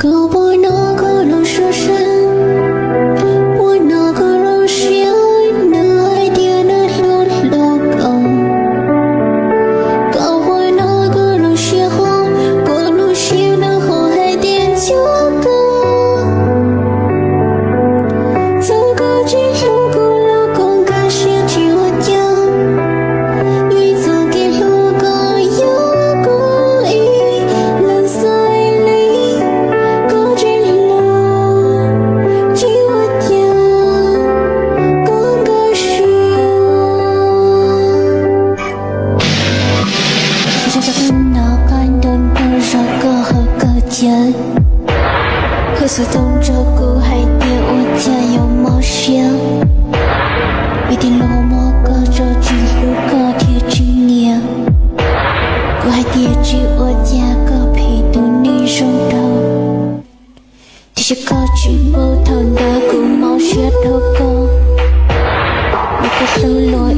可我那个人说声，我那个人想那爱点的路高，可我那个人喜欢，个路喜的好还点就高，这个进路够了，公开写起我家，一早给路高有故意冷塞里。高进了，进我家，刚开始我这个那感动的这个和个家，可是动这个还点我家有梦想，一定落寞个这记录个贴近年，我还惦记我家个陪读你上头。这些歌曲不同的古毛学头歌，一个都落